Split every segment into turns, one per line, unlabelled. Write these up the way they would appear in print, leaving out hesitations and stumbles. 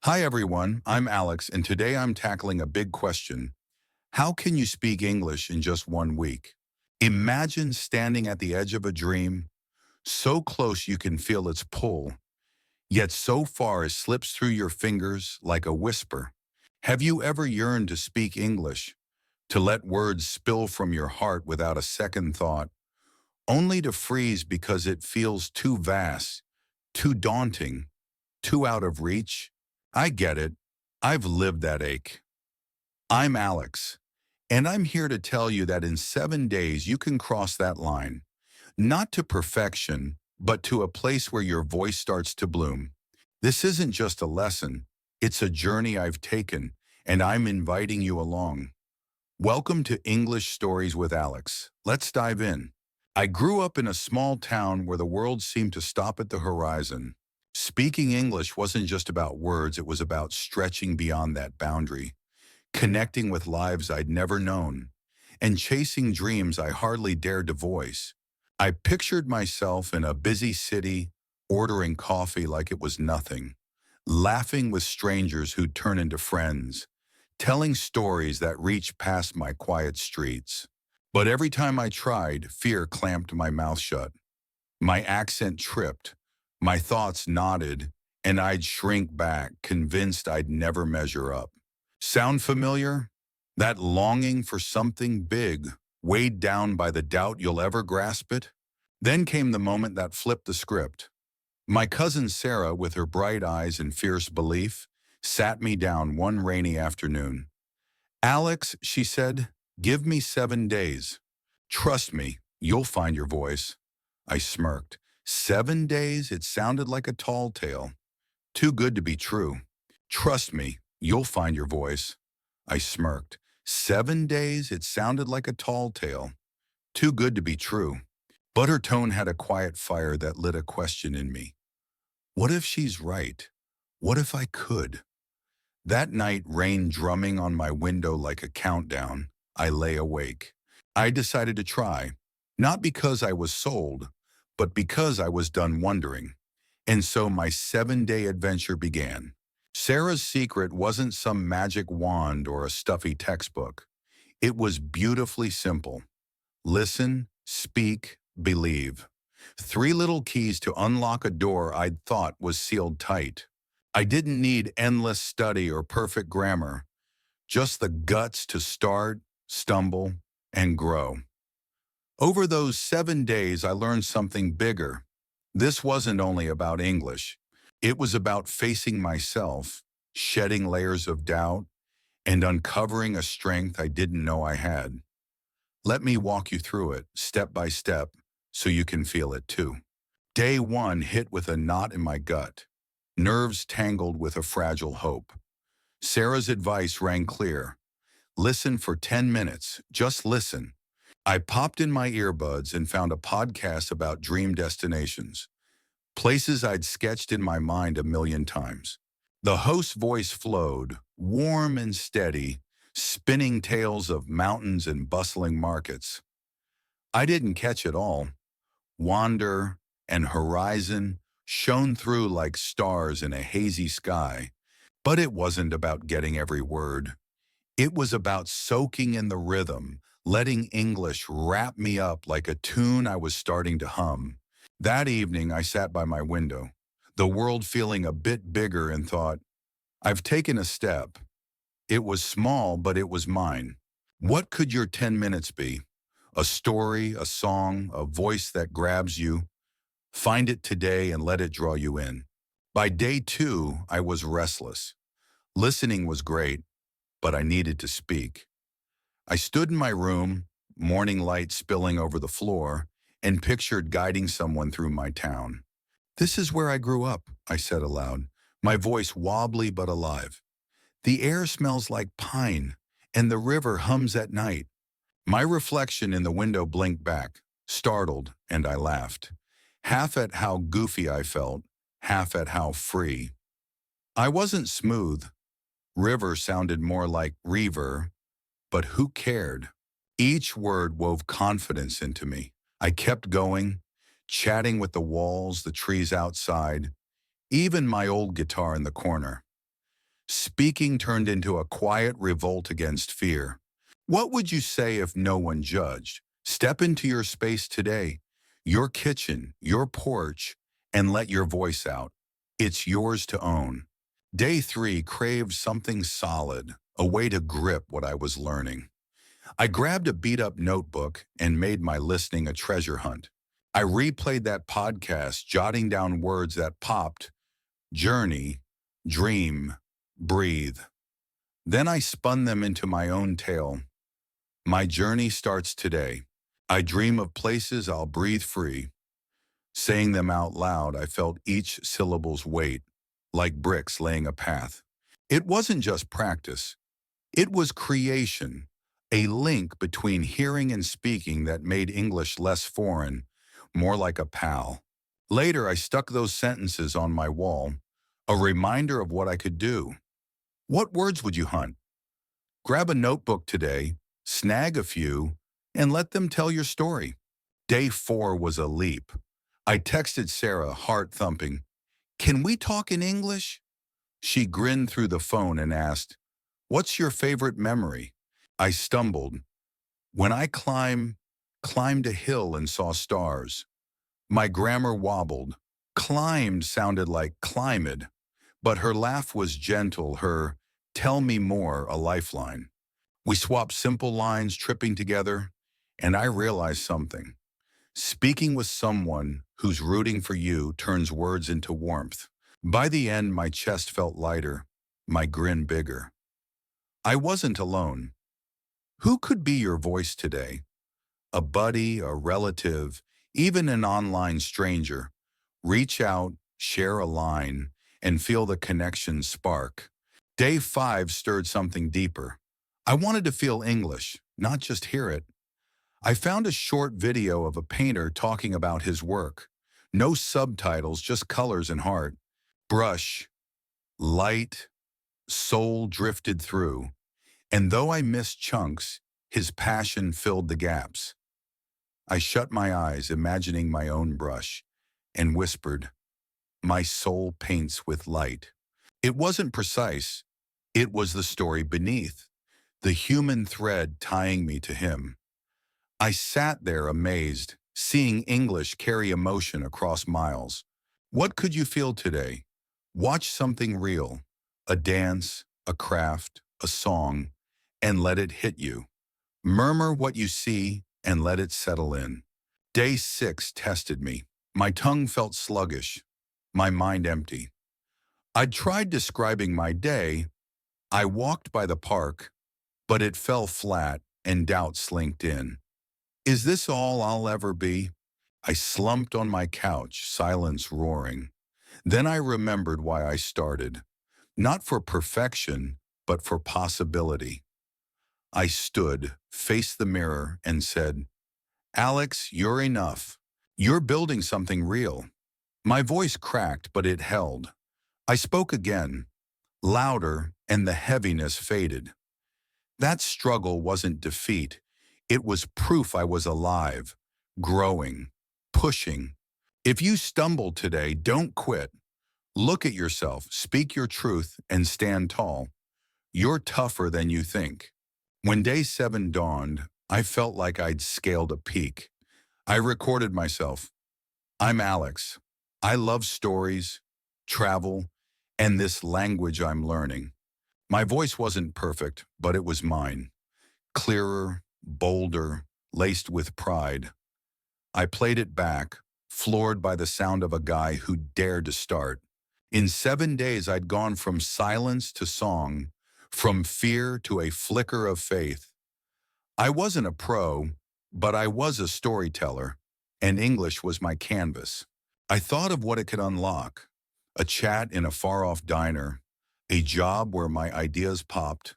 Hi everyone, I'm Alex, and today I'm tackling a big question. How can you speak English in just 1 week? Imagine standing at the edge of a dream, so close you can feel its pull, yet so far it slips through your fingers like a whisper. Have you ever yearned to speak English, to let words spill from your heart without a second thought, only to freeze because it feels too vast, too daunting, too out of reach? I get it. I've lived that ache. I'm Alex, and I'm here to tell you that in 7 days you can cross that line, not to perfection, but to a place where your voice starts to bloom. This isn't just a lesson, it's a journey I've taken, and I'm inviting you along. Welcome to English Stories with Alex. Let's dive in. I grew up in a small town where the world seemed to stop at the horizon. Speaking English wasn't just about words, it was about stretching beyond that boundary, connecting with lives I'd never known, and chasing dreams I hardly dared to voice. I pictured myself in a busy city, ordering coffee like it was nothing, laughing with strangers who'd turn into friends, telling stories that reached past my quiet streets. But every time I tried, fear clamped my mouth shut. My accent tripped, my thoughts nodded, and I'd shrink back, convinced I'd never measure up. Sound familiar? That longing for something big, weighed down by the doubt you'll ever grasp it? Then came the moment that flipped the script. My cousin Sarah, with her bright eyes and fierce belief, sat me down one rainy afternoon. "Alex," she said, "give me 7 days. Trust me, you'll find your voice." I smirked. 7 days? It sounded like a tall tale. Too good to be true. "Trust me, you'll find your voice." I smirked. 7 days? It sounded like a tall tale. Too good to be true. But her tone had a quiet fire that lit a question in me. What if she's right? What if I could? That night, rain drumming on my window like a countdown, I lay awake. I decided to try, not because I was sold, but because I was done wondering. And so my 7 day adventure began. Sarah's secret wasn't some magic wand or a stuffy textbook. It was beautifully simple. Listen, speak, believe. Three little keys to unlock a door I'd thought was sealed tight. I didn't need endless study or perfect grammar, just the guts to start, stumble, and grow. Over those 7 days, I learned something bigger. This wasn't only about English. It was about facing myself, shedding layers of doubt, and uncovering a strength I didn't know I had. Let me walk you through it, step by step, so you can feel it too. Day one hit with a knot in my gut, nerves tangled with a fragile hope. Sarah's advice rang clear. Listen for 10 minutes, just listen. I popped in my earbuds and found a podcast about dream destinations, places I'd sketched in my mind a million times. The host's voice flowed, warm and steady, spinning tales of mountains and bustling markets. I didn't catch it all. Wander and horizon shone through like stars in a hazy sky. But it wasn't about getting every word. It was about soaking in the rhythm, letting English wrap me up like a tune I was starting to hum. That evening, I sat by my window, the world feeling a bit bigger, and thought, I've taken a step. It was small, but it was mine. What could your 10 minutes be? A story, a song, a voice that grabs you? Find it today and let it draw you in. By day two, I was restless. Listening was great, but I needed to speak. I stood in my room, morning light spilling over the floor, and pictured guiding someone through my town. "This is where I grew up," I said aloud, my voice wobbly but alive. "The air smells like pine, and the river hums at night." My reflection in the window blinked back, startled, and I laughed. Half at how goofy I felt, half at how free. I wasn't smooth. River sounded more like rever, but who cared? Each word wove confidence into me. I kept going, chatting with the walls, the trees outside, even my old guitar in the corner. Speaking turned into a quiet revolt against fear. What would you say if no one judged? Step into your space today, your kitchen, your porch, and let your voice out. It's yours to own. Day 3 craved something solid, a way to grip what I was learning. I grabbed a beat-up notebook and made my listening a treasure hunt. I replayed that podcast, jotting down words that popped: journey, dream, breathe. Then I spun them into my own tale. My journey starts today. I dream of places I'll breathe free. Saying them out loud, I felt each syllable's weight, like bricks laying a path. It wasn't just practice. It was creation, a link between hearing and speaking that made English less foreign, more like a pal. Later, I stuck those sentences on my wall, a reminder of what I could do. What words would you hunt? Grab a notebook today, snag a few, and let them tell your story. Day 4 was a leap. I texted Sarah, heart thumping, "Can we talk in English?" She grinned through the phone and asked, "What's your favorite memory?" I stumbled. When I climbed a hill and saw stars. My grammar wobbled. Climbed sounded like climbed, but her laugh was gentle, her "tell me more" a lifeline. We swapped simple lines, tripping together, and I realized something. Speaking with someone who's rooting for you turns words into warmth. By the end, my chest felt lighter, my grin bigger. I wasn't alone. Who could be your voice today? A buddy, a relative, even an online stranger. Reach out, share a line, and feel the connection spark. Day 5 stirred something deeper. I wanted to feel English, not just hear it. I found a short video of a painter talking about his work. No subtitles, just colors and heart. Brush, light, soul drifted through. And though I missed chunks, his passion filled the gaps. I shut my eyes, imagining my own brush, and whispered, "My soul paints with light." It wasn't precise. It was the story beneath, the human thread tying me to him. I sat there amazed, seeing English carry emotion across miles. What could you feel today? Watch something real, a dance, a craft, a song, and let it hit you. Murmur what you see and let it settle in. Day 6 tested me. My tongue felt sluggish, my mind empty. I'd tried describing my day. I walked by the park, but it fell flat and doubt slinked in. Is this all I'll ever be? I slumped on my couch, silence roaring. Then I remembered why I started. Not for perfection, but for possibility. I stood, faced the mirror, and said, "Alex, you're enough. You're building something real." My voice cracked, but it held. I spoke again, louder, and the heaviness faded. That struggle wasn't defeat. It was proof I was alive, growing, pushing. If you stumble today, don't quit. Look at yourself, speak your truth, and stand tall. You're tougher than you think. When day 7 dawned, I felt like I'd scaled a peak. I recorded myself. I'm Alex. I love stories, travel, and this language I'm learning. My voice wasn't perfect, but it was mine. Clearer, bolder, laced with pride. I played it back, floored by the sound of a guy who dared to start. In 7 days, I'd gone from silence to song, from fear to a flicker of faith. I wasn't a pro, but I was a storyteller, and English was my canvas. I thought of what it could unlock: a chat in a far-off diner, a job where my ideas popped,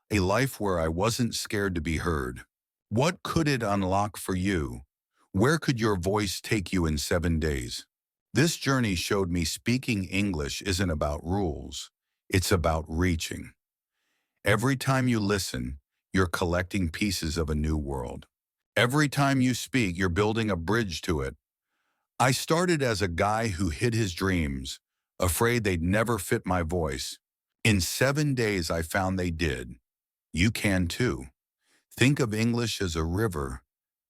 a life where I wasn't scared to be heard. What could it unlock for you? Where could your voice take you in 7 days? This journey showed me speaking English isn't about rules. It's about reaching. Every time you listen, you're collecting pieces of a new world. Every time you speak, you're building a bridge to it. I started as a guy who hid his dreams, afraid they'd never fit my voice. In 7 days, I found they did. You can too. Think of English as a river.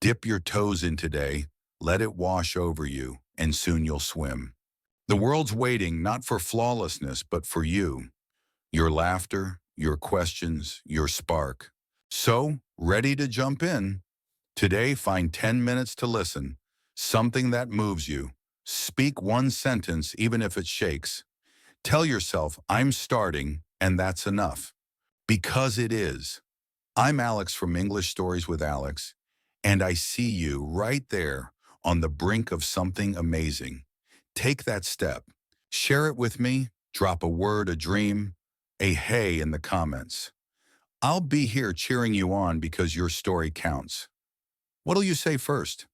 Dip your toes in today, let it wash over you, and soon you'll swim. The world's waiting not for flawlessness, but for you. Your laughter, your questions, your spark. So, ready to jump in? Today, find 10 minutes to listen. Something that moves you. Speak one sentence, even if it shakes. Tell yourself, I'm starting, and that's enough. Because it is. I'm Alex from English Stories with Alex, and I see you right there on the brink of something amazing. Take that step. Share it with me. Drop a word, a dream, a hey in the comments. I'll be here cheering you on because your story counts. What'll you say first?